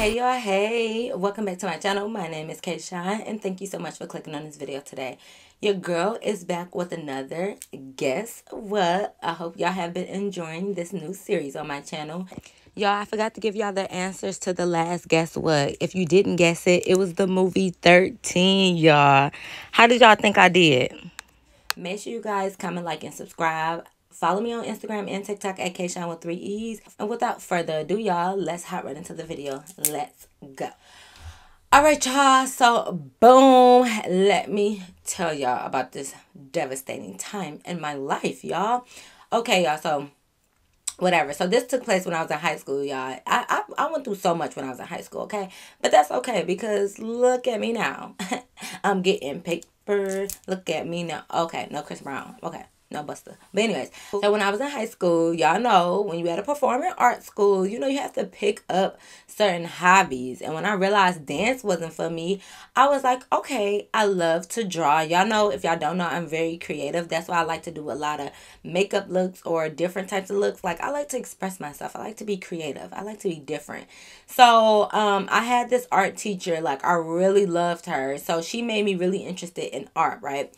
Hey y'all, hey, welcome back to my channel. My name is Kayshawn and thank you so much for clicking on this video today. Your girl is back with another Guess What. I hope y'all have been enjoying this new series on my channel. Y'all, I forgot to give y'all the answers to the last Guess What. If you didn't guess it, it was the movie 13, y'all. How did y'all think I did? Make sure you guys comment, like, and subscribe. Follow me on Instagram and TikTok at Kayshawn with 3 E's. And without further ado, y'all, let's hop right into the video. Let's go. All right, y'all. So, boom. Let me tell y'all about this devastating time in my life, y'all. Okay, y'all. So, whatever. So, this took place when I was in high school, y'all. I went through so much when I was in high school, okay? But that's okay because look at me now. I'm getting paper. Look at me now. Okay, no Chris Brown. Okay. No Buster. But anyways, so when I was in high school, y'all know when you at a performing arts school, you know you have to pick up certain hobbies. And when I realized dance wasn't for me, I was like, okay, I love to draw. Y'all know, if y'all don't know, I'm very creative. That's why I like to do a lot of makeup looks or different types of looks. Like, I like to express myself. I like to be creative. I like to be different. So I had this art teacher. Like, I really loved her. So she made me really interested in art, right?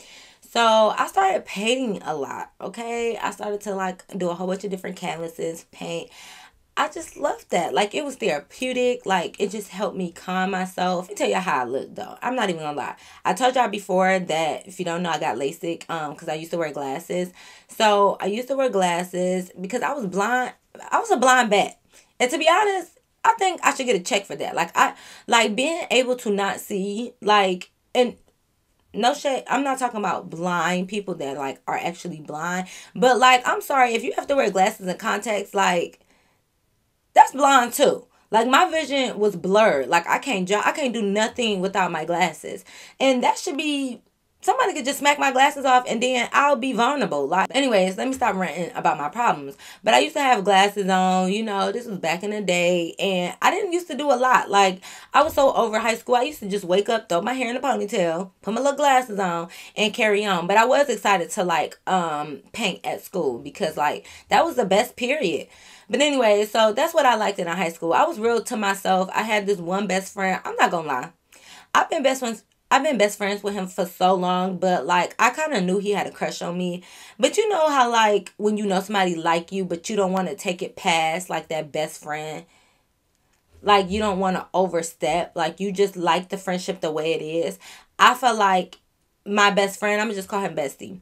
So I started painting a lot, okay? I started to like do a whole bunch of different canvases, paint. I just loved that. Like, it was therapeutic. Like, it just helped me calm myself. Let me tell you how I look, though. I'm not even gonna lie. I told y'all before that, if you don't know, I got LASIK because I used to wear glasses. So I used to wear glasses because I was blind. I was a blind bat. And to be honest, I think I should get a check for that. Like being able to not see, like, and no shade, I'm not talking about blind people that like are actually blind, but like, I'm sorry, if you have to wear glasses and contacts, like, that's blind too. Like, my vision was blurred. Like, I can't do nothing without my glasses, and that should be, somebody could just smack my glasses off and then I'll be vulnerable. Like, anyways, let me stop ranting about my problems. But I used to have glasses on, you know, this was back in the day, and I didn't used to do a lot. Like, I was so over high school, I used to just wake up, throw my hair in a ponytail, put my little glasses on, and carry on. But I was excited to like paint at school because like that was the best period. But anyway, so that's what I liked in high school. I was real to myself. I had this one best friend. I'm not gonna lie. I've been best friends with him for so long, but like I kind of knew he had a crush on me. But you know how like when you know somebody like you, but you don't want to take it past like that best friend. Like, you don't want to overstep. Like, you just like the friendship the way it is. I felt like my best friend, I'm gonna just call him Bestie.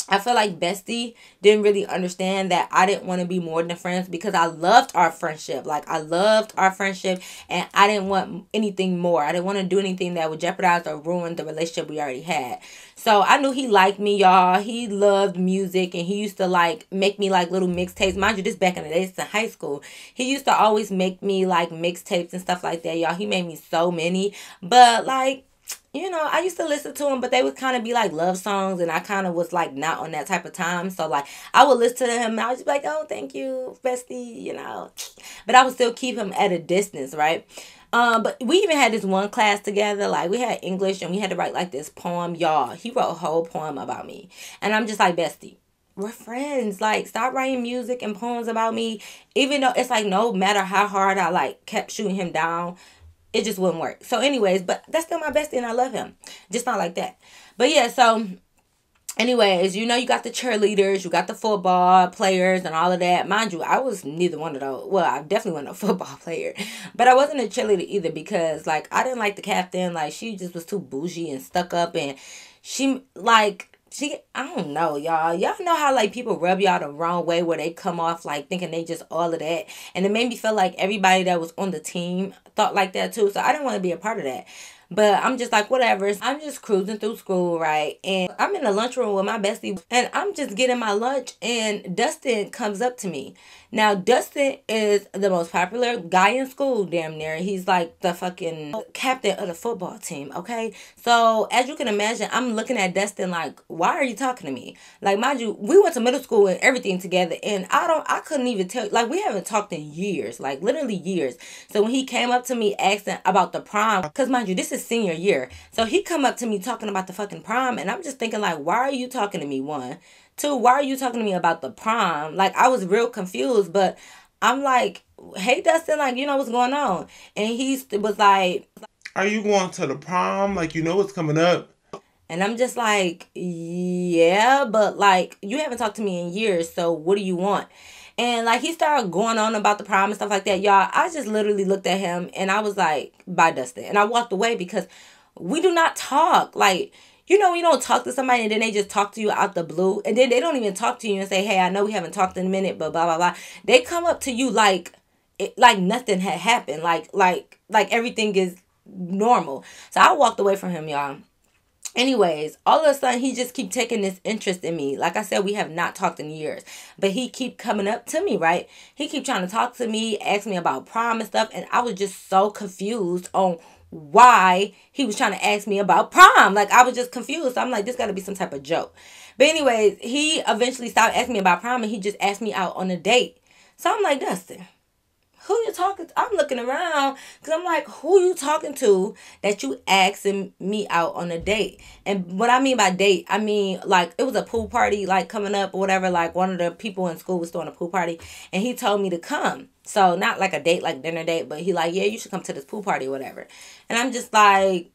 I feel like Bestie didn't really understand that I didn't want to be more than friends because I loved our friendship. Like, I loved our friendship and I didn't want anything more. I didn't want to do anything that would jeopardize or ruin the relationship we already had. So I knew he liked me, y'all. He loved music and he used to like make me like little mixtapes. Mind you, this back in the days in high school. He used to always make me like mixtapes and stuff like that, y'all. He made me so many. But like, you know, I used to listen to them, but they would kind of be like love songs, and I kind of was like not on that type of time. So like, I would listen to him, and I was just like, oh, thank you, bestie, you know. But I would still keep him at a distance, right? But we even had this one class together. Like, we had English, and we had to write like this poem, y'all. He wrote a whole poem about me, and I'm just like, bestie, we're friends. Like, stop writing music and poems about me. Even though it's like, no matter how hard I like kept shooting him down, it just wouldn't work. So anyways, but that's still my bestie and I love him. Just not like that. But yeah, so anyways, you know, you got the cheerleaders, you got the football players and all of that. Mind you, I was neither one of those. Well, I definitely wasn't a football player. But I wasn't a cheerleader either because, like, I didn't like the captain. Like, she just was too bougie and stuck up. And she, like, I don't know, y'all. Y'all know how, like, people rub y'all the wrong way where they come off, like, thinking they just all of that. And it made me feel like everybody that was on the team thought like that, too. So I didn't want to be a part of that. But I'm just like, whatever. I'm just cruising through school, right? And I'm in the lunchroom with my bestie. And I'm just getting my lunch. And Dustin comes up to me. Now, Dustin is the most popular guy in school, damn near. He's like the fucking captain of the football team, okay? So, as you can imagine, I'm looking at Dustin like, why are you talking to me? Like, mind you, we went to middle school and everything together. And I couldn't even tell, like, we haven't talked in years. Like, literally years. So, when he came up to me asking about the prom, because mind you, this is senior year. So, he come up to me talking about the fucking prom. And I'm just thinking like, why are you talking to me, one? Two, why are you talking to me about the prom? Like, I was real confused, but I'm like, hey, Dustin, like, you know what's going on? And he was like, are you going to the prom? Like, you know what's coming up? and I'm just like, yeah, but like, you haven't talked to me in years, so what do you want? And like, he started going on about the prom and stuff like that. Y'all, I just literally looked at him and I was like, bye, Dustin. And I walked away because we do not talk. Like, you know, you don't talk to somebody and then they just talk to you out the blue. And then they don't even talk to you and say, hey, I know we haven't talked in a minute, but blah, blah, blah. They come up to you like, like nothing had happened. Like everything is normal. So I walked away from him, y'all. Anyways, all of a sudden he just keep taking this interest in me. Like I said, we have not talked in years, but he keep coming up to me, right? He keep trying to talk to me, ask me about prom and stuff, and I was just so confused on why he was trying to ask me about prom. Like, I was just confused. So I'm like, this got to be some type of joke. But anyways, he eventually stopped asking me about prom and he just asked me out on a date. So I'm like, Dustin, who you talking to? I'm looking around because I'm like, who you talking to that you asking me out on a date? And what I mean by date, I mean like it was a pool party like coming up or whatever. Like one of the people in school was throwing a pool party and he told me to come. So not like a date, like dinner date, but he like, yeah, you should come to this pool party or whatever. And I'm just like,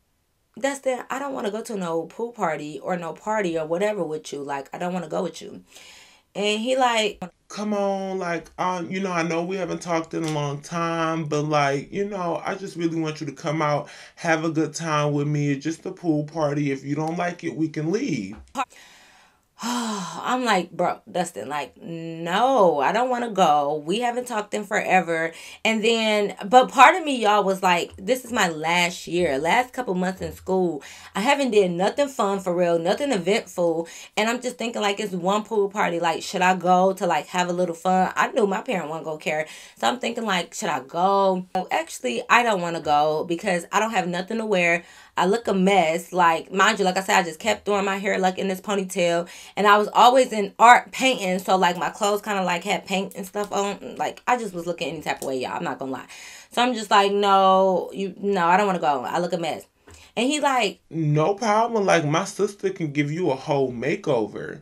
Dustin, I don't want to go to no pool party or no party or whatever with you. Like, I don't want to go with you. And he like, Come on, like, you know, I know we haven't talked in a long time, but like, you know, I just really want you to come out, have a good time with me. It's just a pool party. If you don't like it, we can leave. I'm like, bro, Dustin, like, no, I don't want to go. We haven't talked in forever. And then, but part of me, y'all, was like, this is my last year, last couple months in school. I haven't did nothing fun for real, nothing eventful. And I'm just thinking, like, it's one pool party. Like, should I go to, like, have a little fun? I knew my parent wasn't going to care. So I'm thinking, like, should I go? Actually, I don't want to go because I don't have nothing to wear. I look a mess. Like, mind you, like I said, I just kept throwing my hair like in this ponytail. And I was always in art painting. So like my clothes kind of like had paint and stuff on. Like I just was looking any type of way, y'all. I'm not gonna lie. So I'm just like, no, I don't want to go. I look a mess. And he like, No problem. Like, my sister can give you a whole makeover.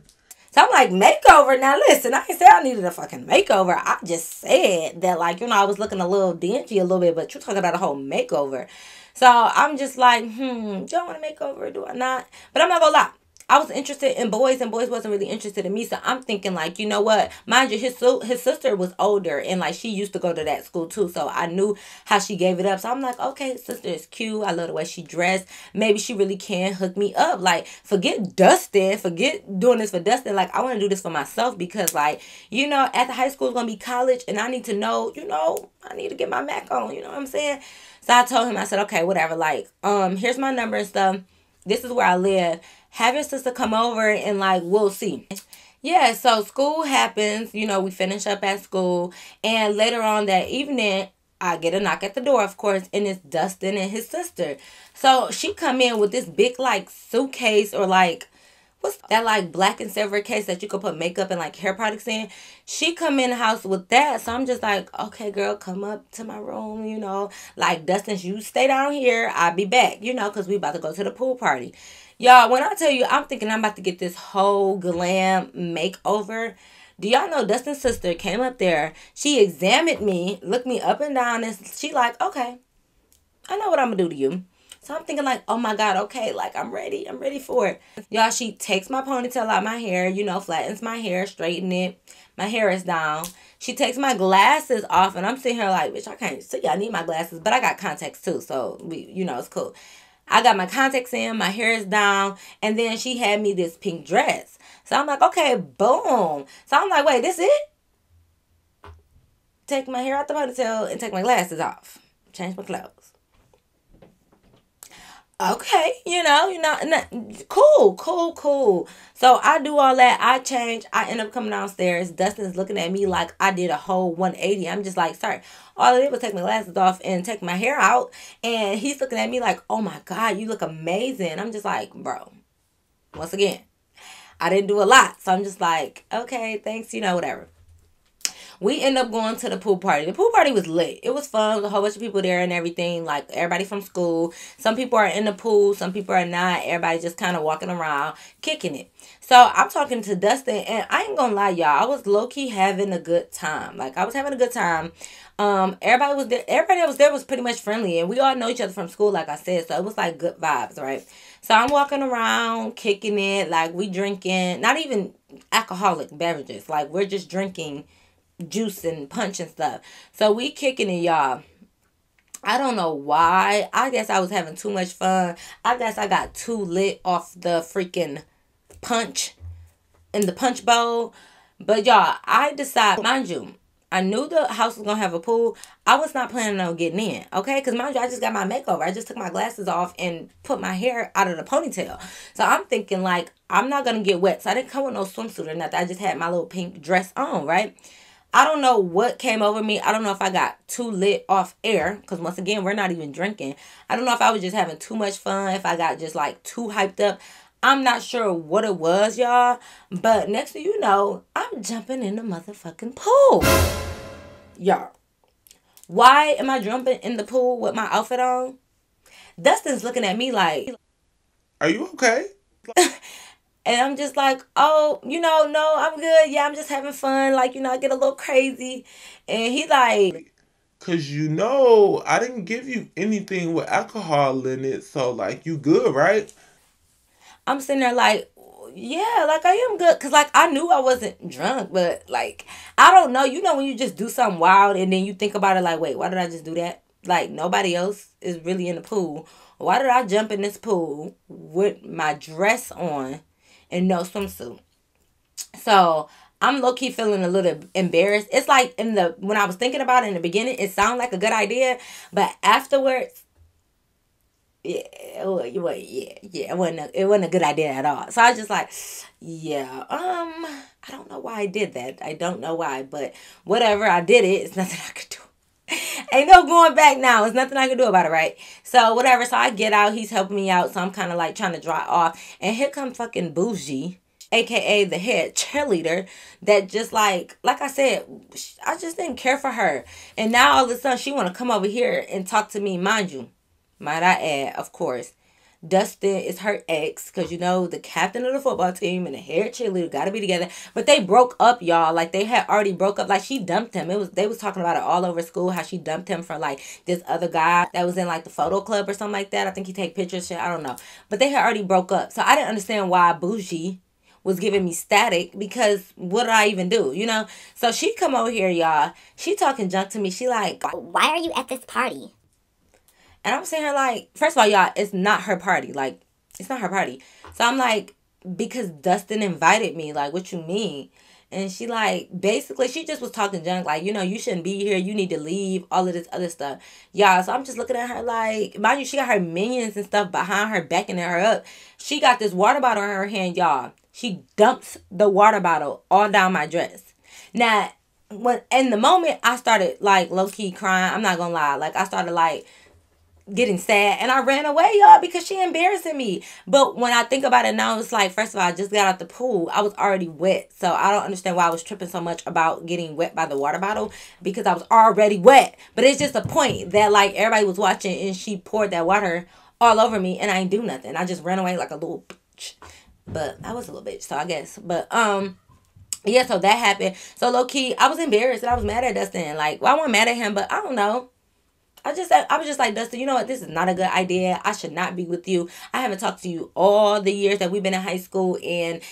so I'm like, makeover? Now listen, I didn't say I needed a fucking makeover. I just said that like, I was looking a little dingy a little bit, but you're talking about a whole makeover. So I'm just like, do I want a makeover? Do I not? But I'm not gonna lie. I was interested in boys and boys wasn't really interested in me. So I'm thinking like, you know what? Mind you, his sister was older and like she used to go to that school too. So I knew how she gave it up. So I'm like, okay, his sister is cute. I love the way she dressed. Maybe she really can hook me up. Like, forget Dustin. Forget doing this for Dustin. Like, I want to do this for myself because like, after high school is going to be college and I need to know, I need to get my Mac on. You know what I'm saying? So I told him, I said, okay, whatever. Like, here's my number and stuff. This is where I live. Have your sister come over and like we'll see. Yeah, so school happens, we finish up at school and later on that evening I get a knock at the door, of course, and it's Dustin and his sister. So she come in with this big like suitcase or like what's that like black and silver case that you could put makeup and like hair products in. She come in the house with that. So I'm just like, okay, girl, come up to my room, like Dustin, you stay down here. I'll be back, because we about to go to the pool party. Y'all, when I tell you, I'm thinking I'm about to get this whole glam makeover. Do y'all know Dustin's sister came up there? She examined me, looked me up and down, and she like, okay, I know what I'm gonna do to you. So I'm thinking like, oh my God, okay, like I'm ready. I'm ready for it. Y'all, she takes my ponytail out my hair, flattens my hair, straighten it. My hair is down. She takes my glasses off and I'm sitting here like, bitch, I can't see. I need my glasses, but I got contacts too. So it's cool. I got my contacts in, my hair is down, and then she had me this pink dress. So I'm like, okay, boom. So I'm like, wait, this it? Take my hair out the ponytail and take my glasses off. Change my clothes. Okay, cool. So I do all that. I change. I end up coming downstairs. Dustin's looking at me like I did a whole 180. I'm just like, sorry. All I did was take my glasses off and take my hair out. And he's looking at me like, oh my God, you look amazing. I'm just like, bro, once again, I didn't do a lot. So I'm just like, okay, thanks, whatever. We end up going to the pool party. The pool party was lit. It was fun. There was a whole bunch of people there and everything. Like, everybody from school. Some people are in the pool. Some people are not. Everybody just kind of walking around, kicking it. So, I'm talking to Dustin. And I ain't gonna lie, y'all. I was low-key having a good time. Like, I was having a good time. Everybody was there. Everybody that was there was pretty much friendly. And we all know each other from school, like I said. So, it was like good vibes, right? So, I'm walking around, kicking it. Like, we drinking. Not even alcoholic beverages. Like, we're just drinking juice and punch and stuff. So we kicking it, y'all. I don't know why. I guess I was having too much fun. I guess I got too lit off the freaking punch in the punch bowl. But y'all, I decided, mind you, I knew the house was going to have a pool. I was not planning on getting in, okay? Because mind you, I just got my makeover. I just took my glasses off and put my hair out of the ponytail. So I'm thinking, like, I'm not going to get wet. So I didn't come with no swimsuit or nothing. I just had my little pink dress on, right? I don't know what came over me. I don't know if I got too lit off air. Because once again, we're not even drinking. I don't know if I was just having too much fun. If I got just like too hyped up. I'm not sure what it was, y'all. But next thing you know, I'm jumping in the motherfucking pool. Y'all. Why am I jumping in the pool with my outfit on? Dustin's looking at me like, Are you okay? and I'm just like, oh, no, I'm good. Yeah, I'm just having fun. Like, I get a little crazy. And he like, Cause I didn't give you anything with alcohol in it, so like you good, right? I'm sitting there like, yeah, like I am good. Cause like I knew I wasn't drunk, but like, I don't know. When you just do something wild and then you think about it like, wait, why did I just do that? Like nobody else is really in the pool. Why did I jump in this pool with my dress on and no swimsuit? So I'm low key feeling a little embarrassed. It's like when I was thinking about it in the beginning, it sounded like a good idea, but afterwards, yeah, it wasn't a good idea at all. So I was just like, yeah, I don't know why I did that. I don't know why, but whatever, I did it. It's nothing I could do. Ain't no going back now. There's nothing I can do about it, right? So whatever. So I get out. He's helping me out. So I'm kind of like trying to dry off. And here comes fucking Bougie, aka the head cheerleader, that just like I said, I just didn't care for her. And now all of a sudden she want to come over here and talk to me. Mind you, might I add, of course, Dustin is her ex, because the captain of the football team and the head cheerleader got to be together. But they broke up, y'all. Like they had already broke up. Like she dumped him. They was talking about it all over school, how she dumped him for like this other guy that was in like the photo club or something like that. I think he take pictures, shit. I don't know. But they had already broke up. So I didn't understand why Bougie was giving me static, because what did I even do, So she come over here, y'all. She talking junk to me. She like, why are you at this party? And I'm saying her like, first of all, y'all, it's not her party. Like, it's not her party. So I'm like, because Dustin invited me. Like, what you mean? And she like, basically, she just was talking junk. Like, you shouldn't be here. You need to leave. All of this other stuff. Y'all, so I'm just looking at her like, mind you, she got her minions and stuff behind her, backing her up. She got this water bottle in her hand, y'all. She dumps the water bottle all down my dress. Now, when in the moment, I started like low-key crying. I'm not gonna lie. Like, I started like getting sad, and I ran away, y'all, because she embarrassing me. But when I think about it now, it's like, first of all, I just got out the pool. I was already wet, so I don't understand why I was tripping so much about getting wet by the water bottle, because I was already wet. But it's just a point that like everybody was watching and she poured that water all over me and I ain't do nothing. I just ran away like a little bitch. But I was a little bitch, so I guess. But yeah, so that happened. So low key, I was embarrassed and I was mad at Dustin. Like, well, I wasn't mad at him, but I don't know. I was just like, Dustin, you know what? This is not a good idea. I should not be with you. I haven't talked to you all the years that we've been in high school. And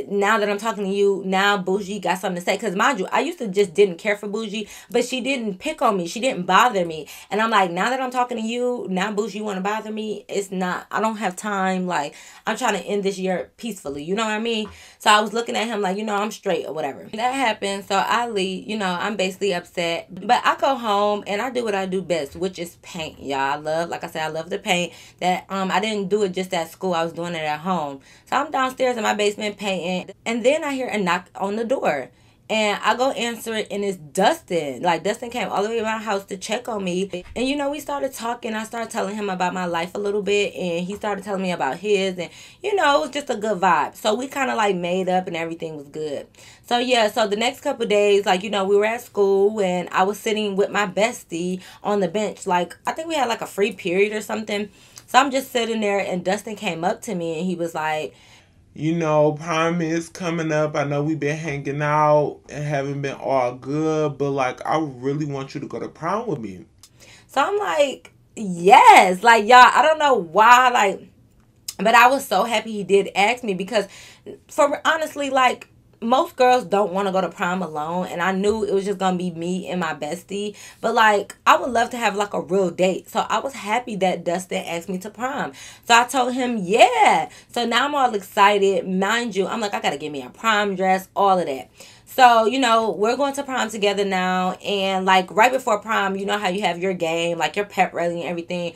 now that I'm talking to you, now Bougie got something to say. Because mind you, I used to just didn't care for Bougie. But she didn't pick on me. She didn't bother me. And I'm like, now that I'm talking to you, now Bougie want to bother me. It's not. I don't have time. Like, I'm trying to end this year peacefully. You know what I mean? So I was looking at him like, I'm straight or whatever. That happened. So I leave. I'm basically upset. But I go home and I do what I do best, which is paint, y'all. Like I said, I love to paint. That I didn't do it just at school. I was doing it at home. So I'm downstairs in my basement painting. And then I hear a knock on the door. And I go answer it, and it's Dustin. Like, Dustin came all the way to my house to check on me. And, you know, we started talking. I started telling him about my life a little bit, and he started telling me about his. And, you know, it was just a good vibe. So we kind of, like, made up, and everything was good. So, yeah, so the next couple of days, like, you know, we were at school, and I was sitting with my bestie on the bench. Like, I think we had, like, a free period or something. So I'm just sitting there, and Dustin came up to me, and he was like, you know, prom is coming up. I know we've been hanging out and haven't been all good, but like, I really want you to go to prom with me. so I'm like, yes. Like, y'all, I don't know why, like, but I was so happy he did ask me because, for honestly, like, most girls don't want to go to prom alone, and I knew it was just gonna be me and my bestie. But like, I would love to have like a real date, so I was happy that Dustin asked me to prom. So I told him, yeah. So now I'm all excited, mind you. I'm like, I gotta get me a prom dress, all of that. So, you know, we're going to prom together now. And, like, right before prom, you know how you have your game, like your pep rally and everything.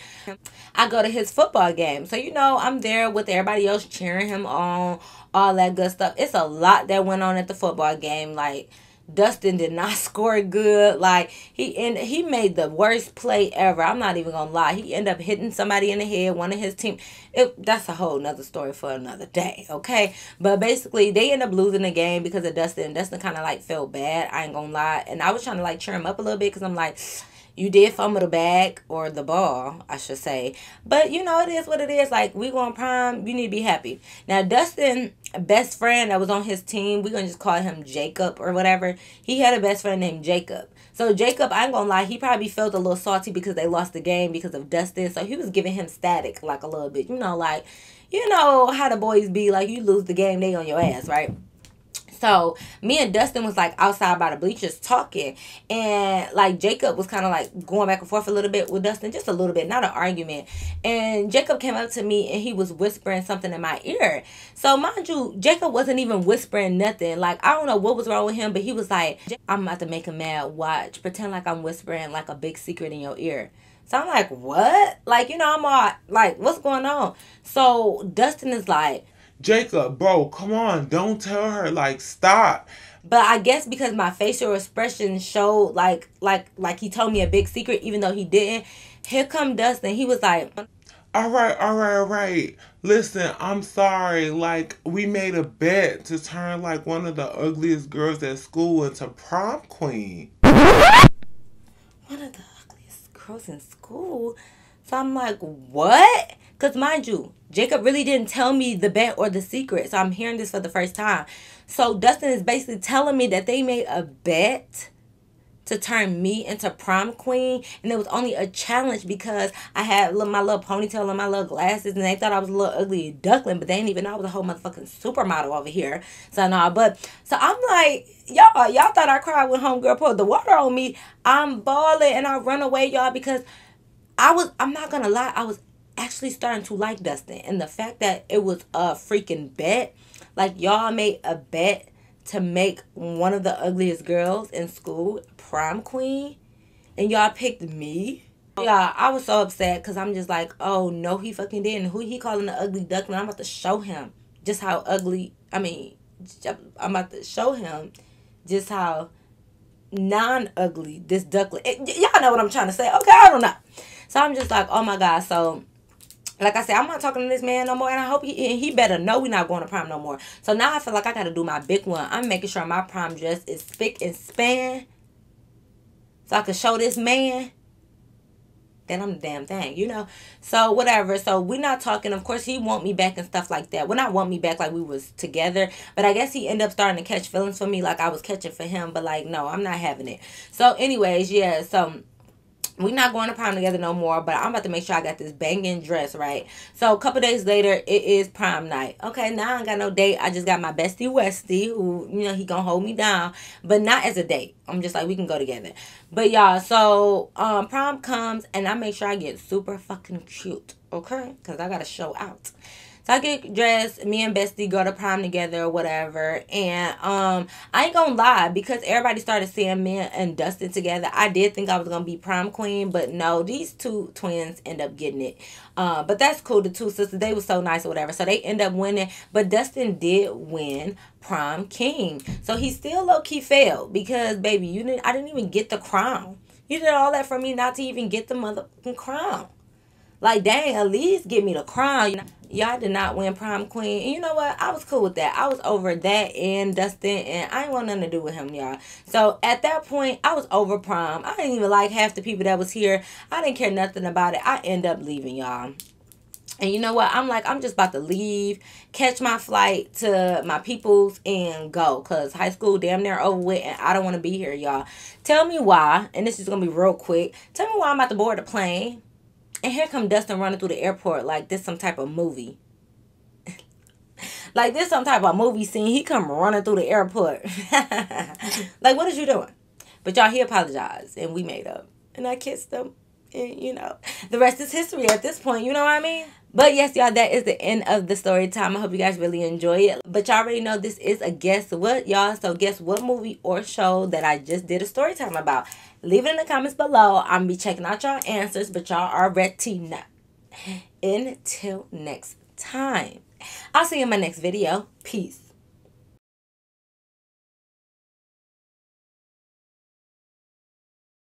I go to his football game. So, you know, I'm there with everybody else cheering him on, all that good stuff. It's a lot that went on at the football game. Like, Dustin did not score good. Like, he made the worst play ever. I'm not even gonna lie. He ended up hitting somebody in the head, one of his team. That's a whole nother story for another day, okay? But basically, they ended up losing the game because of Dustin. Dustin kind of like felt bad. I ain't gonna lie. And I was trying to like cheer him up a little bit because I'm like, you did fumble the bag, or the ball, I should say. But, you know, it is what it is. Like, we going prom, you need to be happy. Now, Dustin, best friend that was on his team, we're going to just call him Jacob or whatever. He had a best friend named Jacob. So, Jacob, I ain't going to lie, he probably felt a little salty because they lost the game because of Dustin. So, he was giving him static, like, a little bit. You know, like, you know how the boys be. Like, you lose the game, they on your ass, right? So me and Dustin was like outside by the bleachers talking, and like Jacob was kind of like going back and forth a little bit with Dustin, just a little bit, not an argument. And Jacob came up to me and he was whispering something in my ear. So mind you, Jacob wasn't even whispering nothing. Like, I don't know what was wrong with him, but he was like, I'm about to make him mad. Watch, pretend like I'm whispering like a big secret in your ear. So I'm like, what? Like, you know, I'm all like, what's going on? So Dustin is like, Jacob, bro, come on, don't tell her. Like, stop. but I guess because my facial expression showed like he told me a big secret, even though he didn't. Here come Dustin. He was like, All right, all right, all right. Listen, I'm sorry. Like, we made a bet to turn like one of the ugliest girls at school into prom queen. one of the ugliest girls in school. So I'm like, what? Because mind you, Jacob really didn't tell me the bet or the secret. So I'm hearing this for the first time. So Dustin is basically telling me that they made a bet to turn me into prom queen, and it was only a challenge because I had my little ponytail and my little glasses, and they thought I was a little ugly duckling, but they didn't even know I was a whole motherfucking supermodel over here. So no, but so I'm like, y'all thought I cried when homegirl poured the water on me. I'm bawling and I run away, y'all, because I'm not gonna lie, I was actually starting to like Dustin, and the fact that it was a freaking bet, like y'all made a bet to make one of the ugliest girls in school prom queen, and y'all picked me. Yeah, I was so upset because I'm just like, oh no, he fucking didn't. Who he calling the ugly duckling? I'm about to show him just how ugly. I mean, I'm about to show him just how non-ugly this duckling. Y'all know what I'm trying to say. Okay, I don't know. So I'm just like, oh my god. So like I said, I'm not talking to this man no more, and I hope he better know we're not going to prom no more. So now I feel like I got to do my big one. I'm making sure my prom dress is spick and span, so I can show this man that I'm the damn thing, you know. So whatever. So we're not talking. Of course, he want me back and stuff like that. Well, not want me back like we was together, but I guess he ended up starting to catch feelings for me like I was catching for him. But like, no, I'm not having it. So anyways, yeah. So we're not going to prom together no more, but I'm about to make sure I got this banging dress, right? So a couple days later, it is prom night. Okay, now I ain't got no date. I just got my bestie Westy, who, you know, he gonna hold me down, but not as a date. I'm just like, we can go together. But y'all, so prom comes, and I make sure I get super fucking cute, okay? Because I gotta show out. So I get dressed, me and Bestie go to prom together or whatever. And I ain't gonna lie, because everybody started seeing me and Dustin together, I did think I was gonna be prom queen, but no, these two twins end up getting it. But that's cool. The two sisters, they were so nice or whatever. So they end up winning. But Dustin did win prom king. So he still low-key failed because, baby, I didn't even get the crown. You did all that for me not to even get the motherfucking crown. Like, dang, at least give me the crown. Y'all did not win prom queen. And you know what? I was cool with that. I was over that and Dustin, and I ain't want nothing to do with him, y'all. So at that point, I was over prom. I didn't even like half the people that was here. I didn't care nothing about it. I end up leaving, y'all. And you know what? I'm like, I'm just about to leave, catch my flight to my peoples, and go. Because high school damn near over with, and I don't want to be here, y'all. Tell me why, and this is going to be real quick. Tell me why I'm about to board a plane. And here come Dustin running through the airport like this some type of movie. Like this some type of movie scene. He come running through the airport. Like, what is you doing? But y'all, he apologized, and we made up. And I kissed him. And, you know, the rest is history at this point. You know what I mean? But yes, y'all, that is the end of the story time. I hope you guys really enjoy it. But y'all already know this is a guess what, y'all. So guess what movie or show that I just did a story time about. Leave it in the comments below. I'm going to be checking out y'all answers. But y'all already know. Until next time. I'll see you in my next video. Peace.